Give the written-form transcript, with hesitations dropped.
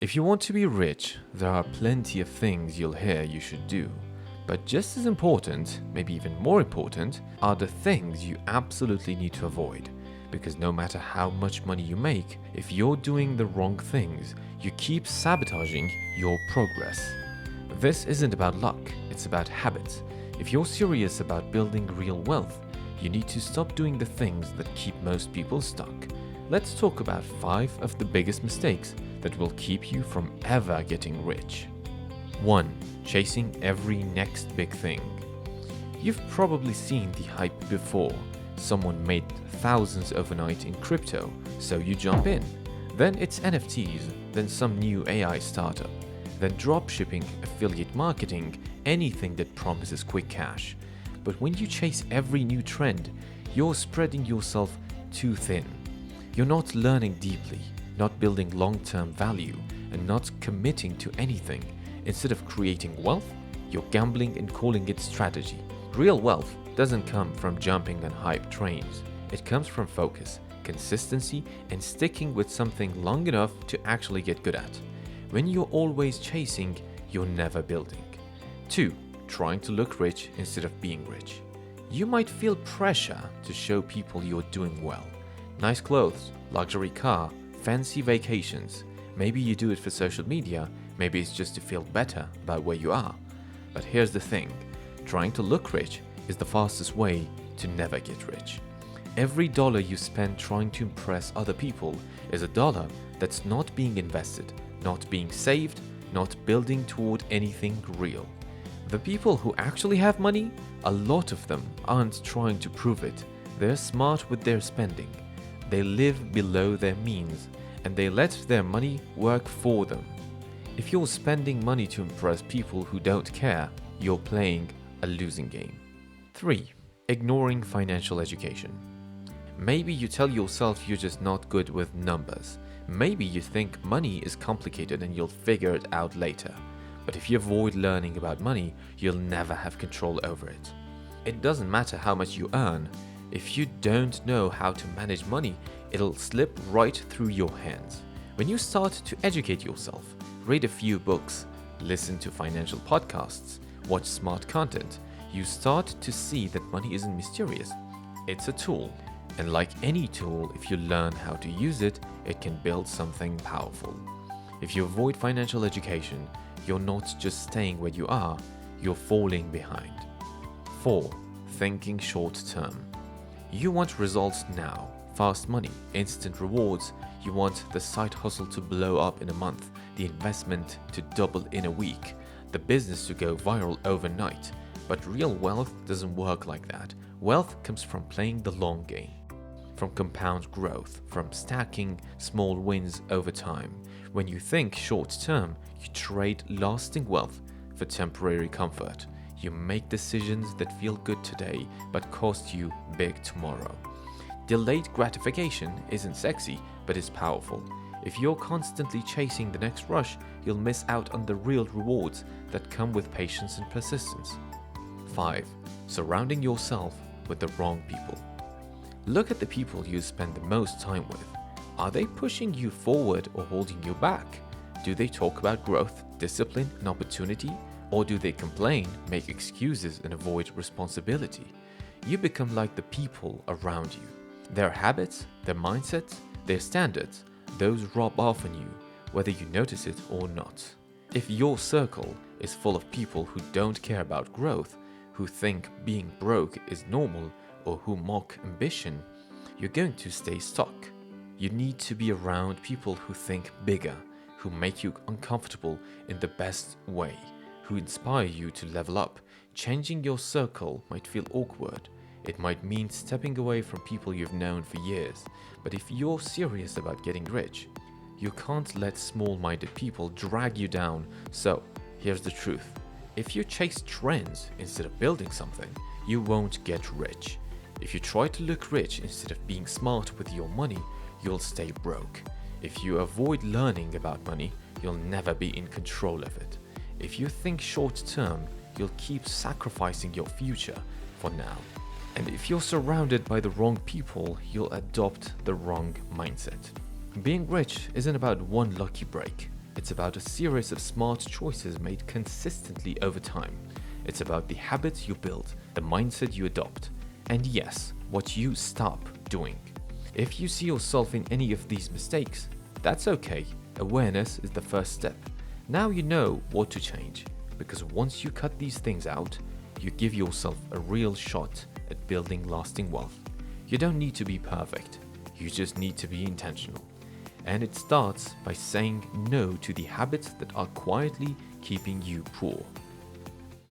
If you want to be rich, there are plenty of things you'll hear you should do. But just as important, maybe even more important, are the things you absolutely need to avoid. Because no matter how much money you make, if you're doing the wrong things, you keep sabotaging your progress. This isn't about luck, it's about habits. If you're serious about building real wealth, you need to stop doing the things that keep most people stuck. Let's talk about 5 of the biggest mistakes that will keep you from ever getting rich. 1. Chasing every next big thing. You've probably seen the hype before. Someone made thousands overnight in crypto, so you jump in. Then it's NFTs, then some new AI startup, then dropshipping, affiliate marketing, anything that promises quick cash. But when you chase every new trend, you're spreading yourself too thin. You're not learning deeply, not building long-term value, and not committing to anything. Instead of creating wealth, you're gambling and calling it strategy. Real wealth doesn't come from jumping on hype trains. It comes from focus, consistency, and sticking with something long enough to actually get good at. When you're always chasing, you're never building. 2. Trying to look rich instead of being rich. You might feel pressure to show people you're doing well. Nice clothes, luxury car, fancy vacations. Maybe you do it for social media, maybe it's just to feel better about where you are. But here's the thing, trying to look rich is the fastest way to never get rich. Every dollar you spend trying to impress other people is a dollar that's not being invested, not being saved, not building toward anything real. The people who actually have money, a lot of them aren't trying to prove it. They're smart with their spending. They live below their means, and they let their money work for them. If you're spending money to impress people who don't care, you're playing a losing game. 3. Ignoring financial education. Maybe you tell yourself you're just not good with numbers. Maybe you think money is complicated and you'll figure it out later. But if you avoid learning about money, you'll never have control over it. It doesn't matter how much you earn. If you don't know how to manage money, it'll slip right through your hands. When you start to educate yourself, read a few books, listen to financial podcasts, watch smart content, you start to see that money isn't mysterious. It's a tool. And like any tool, if you learn how to use it, it can build something powerful. If you avoid financial education, you're not just staying where you are, you're falling behind. 4. Thinking short term. You want results now, fast money, instant rewards. You want the side hustle to blow up in a month, the investment to double in a week, the business to go viral overnight. But real wealth doesn't work like that. Wealth comes from playing the long game, from compound growth, from stacking small wins over time. When you think short term, you trade lasting wealth for temporary comfort. You make decisions that feel good today but cost you big tomorrow. Delayed gratification isn't sexy, but it's powerful. If you're constantly chasing the next rush, you'll miss out on the real rewards that come with patience and persistence. 5. Surrounding yourself with the wrong people. Look at the people you spend the most time with. Are they pushing you forward or holding you back? Do they talk about growth, discipline, and opportunity? Or do they complain, make excuses, and avoid responsibility? You become like the people around you. Their habits, their mindsets, their standards, those rub off on you, whether you notice it or not. If your circle is full of people who don't care about growth, who think being broke is normal, or who mock ambition, you're going to stay stuck. You need to be around people who think bigger, who make you uncomfortable in the best way, who inspire you to level up. Changing your circle might feel awkward. It might mean stepping away from people you've known for years. But if you're serious about getting rich, you can't let small-minded people drag you down. So, here's the truth. If you chase trends instead of building something, you won't get rich. If you try to look rich instead of being smart with your money, you'll stay broke. If you avoid learning about money, you'll never be in control of it. If you think short term, you'll keep sacrificing your future for now. And if you're surrounded by the wrong people, you'll adopt the wrong mindset. Being rich isn't about one lucky break. It's about a series of smart choices made consistently over time. It's about the habits you build, the mindset you adopt, and yes, what you stop doing. If you see yourself in any of these mistakes, that's okay. Awareness is the first step. Now you know what to change, because once you cut these things out, you give yourself a real shot at building lasting wealth. You don't need to be perfect, you just need to be intentional. And it starts by saying no to the habits that are quietly keeping you poor.